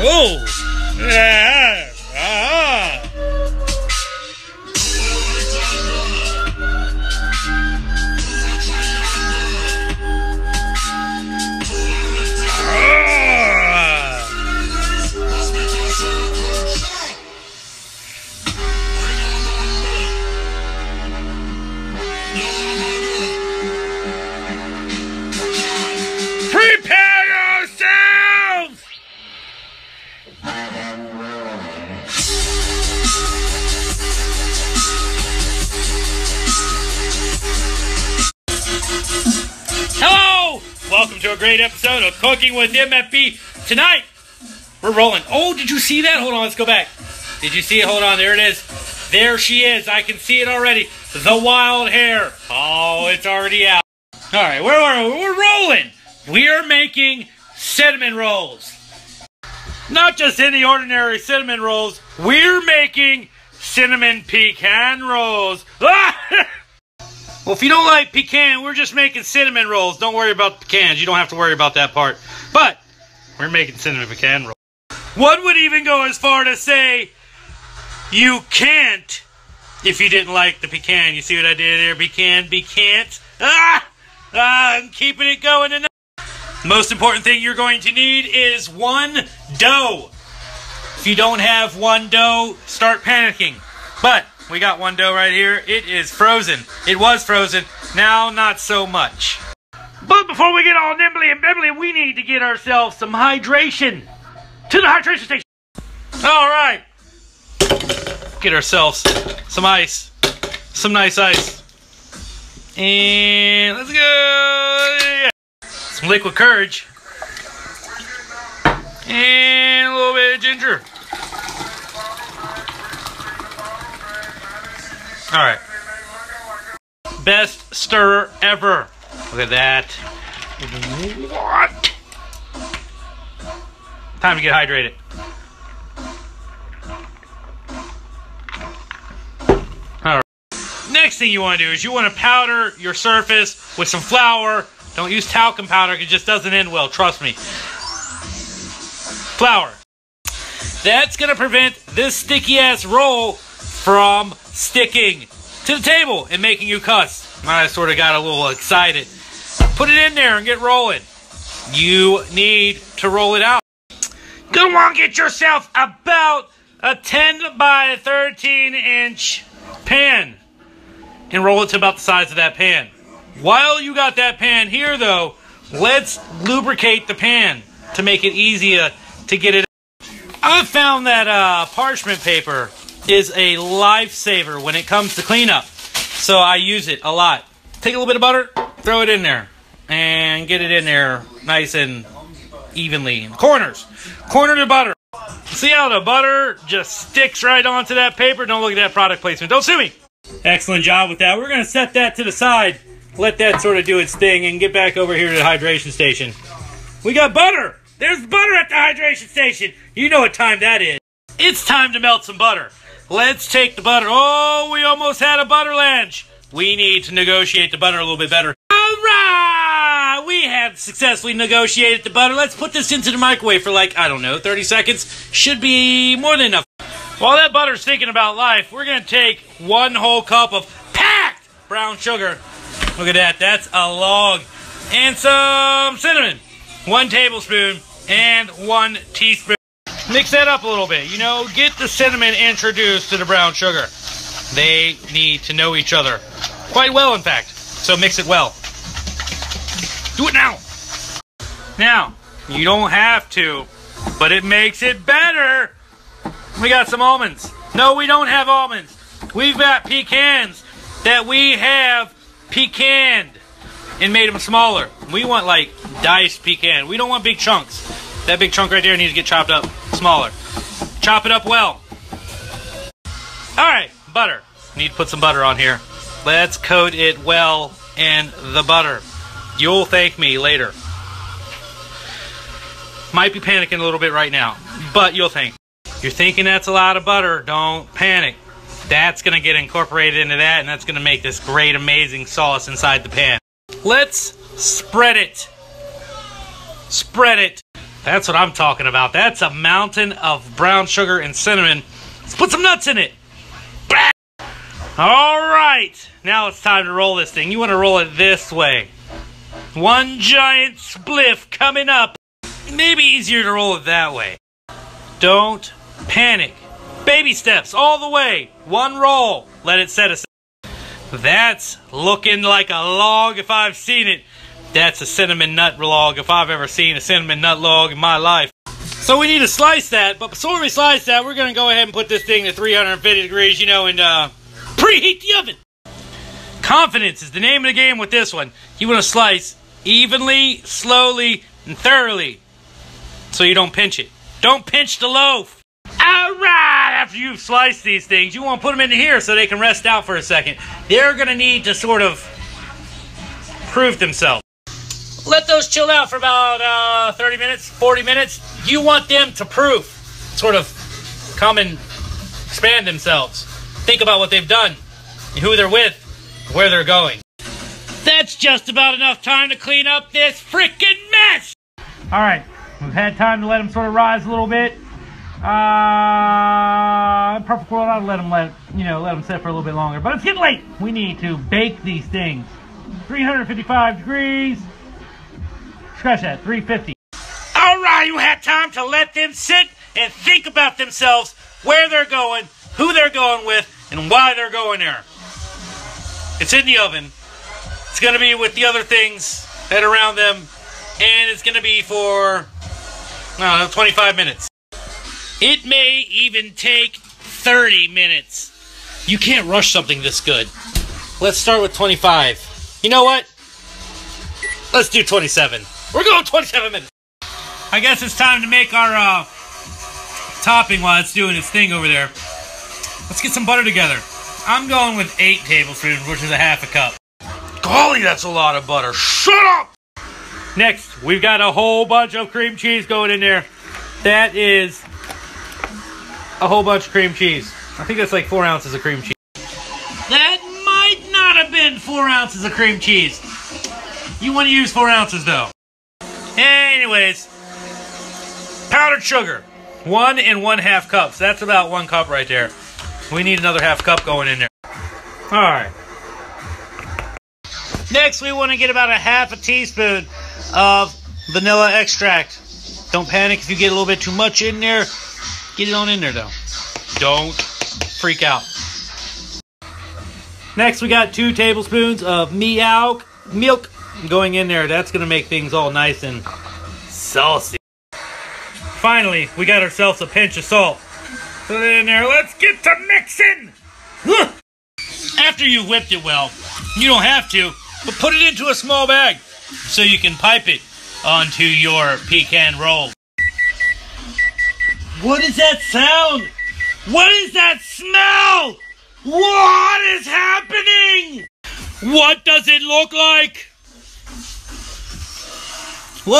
Oh! Yeah! Ah! Prepare yourselves! Hello! Welcome to a great episode of Cooking with MFB. Tonight, we're rolling. Oh, did you see that? Hold on, let's go back. Did you see it? Hold on, there it is. There she is. I can see it already. The wild hair. Oh, it's already out. All right, we're rolling. We are making cinnamon rolls. Not just any ordinary cinnamon rolls. We're making cinnamon pecan rolls. Well, if you don't like pecan, we're just making cinnamon rolls. Don't worry about the pecans. You don't have to worry about that part. But we're making cinnamon pecan rolls. One would even go as far to say you can't if you didn't like the pecan. You see what I did there? Pecan, can't. I'm keeping it going tonight. Most important thing you're going to need is one dough. If you don't have one dough, start panicking. But we got one dough right here. It is frozen. It was frozen. Now, not so much. But before we get all nimbly and bibbly, we need to get ourselves some hydration. To the hydration station. All right. Get ourselves some ice. Some nice ice. And let's go. Some liquid courage. And a little bit of ginger. Alright. Best stir ever. Look at that. What? Time to get hydrated. Alright. Next thing you want to do is you want to powder your surface with some flour. Don't use talcum powder, it just doesn't end well, trust me. Flour. That's going to prevent this sticky-ass roll from sticking to the table and making you cuss. I sort of got a little excited. Put it in there and get rolling. You need to roll it out. Go on, get yourself about a 10 by 13 inch pan and roll it to about the size of that pan. While you got that pan here, though, let's lubricate the pan to make it easier to get it. I found that parchment paper is a lifesaver when it comes to cleanup, so I use it a lot. Take a little bit of butter, throw it in there, and get it in there nice and evenly. Corners. Corner the butter. See how the butter just sticks right onto that paper? Don't look at that product placement. Don't sue me. Excellent job with that. We're going to set that to the side. Let that sort of do its thing and get back over here to the hydration station. We got butter. There's butter at the hydration station. You know what time that is. It's time to melt some butter. Let's take the butter. Oh, we almost had a butter lunch. We need to negotiate the butter a little bit better. All right. We have successfully negotiated the butter. Let's put this into the microwave for like, I don't know, 30 seconds. Should be more than enough. While that butter's thinking about life, we're going to take 1 whole cup of packed brown sugar. Look at that. That's a log. And some cinnamon. 1 tablespoon and 1 teaspoon. Mix that up a little bit. You know, get the cinnamon introduced to the brown sugar. They need to know each other. Quite well, in fact. So mix it well. Do it now. Now, you don't have to, but it makes it better. We got some almonds. No, we don't have almonds. We've got pecans that we have pecaned and made them smaller. We want like diced pecan. We don't want big chunks. That big chunk right there needs to get chopped up smaller. Chop it up well. Alright, butter. Need to put some butter on here. Let's coat it well in the butter. You'll thank me later. Might be panicking a little bit right now, but you'll thank me. You're thinking that's a lot of butter, don't panic. That's going to get incorporated into that, and that's going to make this great, amazing sauce inside the pan. Let's spread it. Spread it. That's what I'm talking about. That's a mountain of brown sugar and cinnamon. Let's put some nuts in it. All right. Now it's time to roll this thing. You want to roll it this way. One giant spliff coming up. Maybe easier to roll it that way. Don't panic. Baby steps all the way. One roll. Let it set aside. That's looking like a log if I've seen it. That's a cinnamon nut log if I've ever seen a cinnamon nut log in my life. So we need to slice that, but before we slice that, we're going to go ahead and put this thing to 350 degrees, you know, and preheat the oven. Confidence is the name of the game with this one. You want to slice evenly, slowly, and thoroughly so you don't pinch it. Don't pinch the loaf. All right, after you've sliced these things, you want to put them in here so they can rest out for a second. They're going to need to sort of prove themselves. Let those chill out for about 30 minutes, 40 minutes. You want them to proof, sort of come and expand themselves. Think about what they've done, who they're with, where they're going. That's just about enough time to clean up this freaking mess. All right, we've had time to let them sort of rise a little bit. Perfect world, I'd let them sit for a little bit longer. But it's getting late. We need to bake these things. 355 degrees. Scratch that, 350. All right, you had time to let them sit and think about themselves, where they're going, who they're going with, and why they're going there. It's in the oven. It's going to be with the other things that are around them, and it's going to be for, I don't know, 25 minutes. It may even take 30 minutes. You can't rush something this good. Let's start with 25. You know what? Let's do 27. We're going 27 minutes. I guess it's time to make our topping while it's doing its thing over there. Let's get some butter together. I'm going with 8 tablespoons, which is a half a cup. Golly, that's a lot of butter. Shut up! Next, we've got a whole bunch of cream cheese going in there. That is a whole bunch of cream cheese. I think that's like 4 ounces of cream cheese. That might not have been 4 ounces of cream cheese. You want to use 4 ounces though. Anyways, powdered sugar. 1 1/2 cups. That's about 1 cup right there. We need another half cup going in there. Alright. Next, we want to get about a half a teaspoon of vanilla extract. Don't panic if you get a little bit too much in there. Get it on in there though. Don't freak out. Next, we got 2 tablespoons of milk going in there. That's going to make things all nice and saucy. Finally, we got ourselves a pinch of salt. Put it in there. Let's get to mixing. After you've whipped it well, you don't have to, but put it into a small bag so you can pipe it onto your pecan roll. What is that sound? What is that smell? What is happening? What does it look like? What?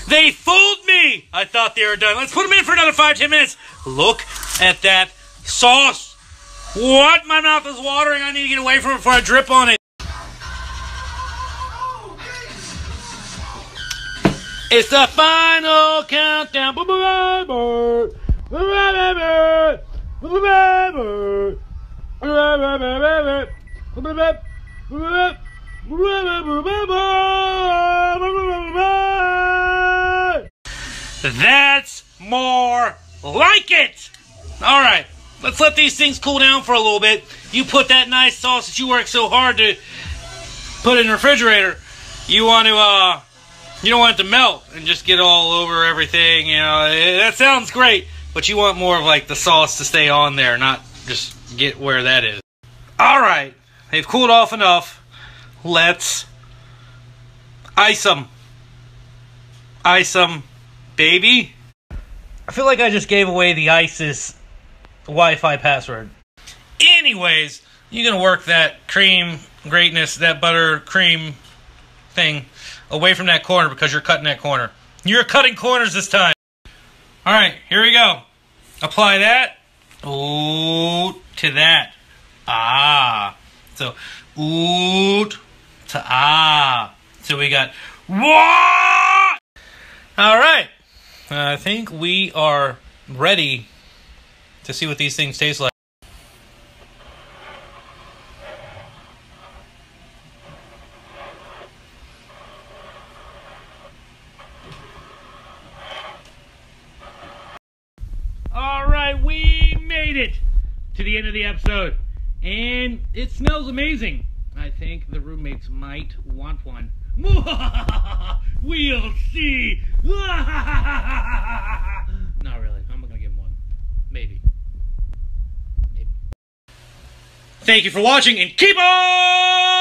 They fooled me. I thought they were done. Let's put them in for another 5-10 minutes. Look at that sauce. What? My mouth is watering. I need to get away from it before I drip on it. It's the final countdown. That's more like it. All right, let's let these things cool down for a little bit. You put that nice sauce that you worked so hard to put in the refrigerator. You don't want it to melt and just get all over everything. You know, that sounds great, but you want more of like the sauce to stay on there, not just get where that is. All right, they've cooled off enough. Let's ice them. Ice them, baby. I feel like I just gave away the ISIS Wi-Fi password. Anyways, you're going to work that cream greatness, that butter cream thing away from that corner because you're cutting that corner. You're cutting corners this time. All right, here we go. Apply that. Ooh, to that. Ah. So, ooh to ah. So we got What? All right. I think we are ready to see what these things taste like. All right, we made it to the end of the episode, and it smells amazing. I think the roommates might want one. We'll see. Not really. I'm gonna give them one. Maybe. Maybe. Thank you for watching, and keep on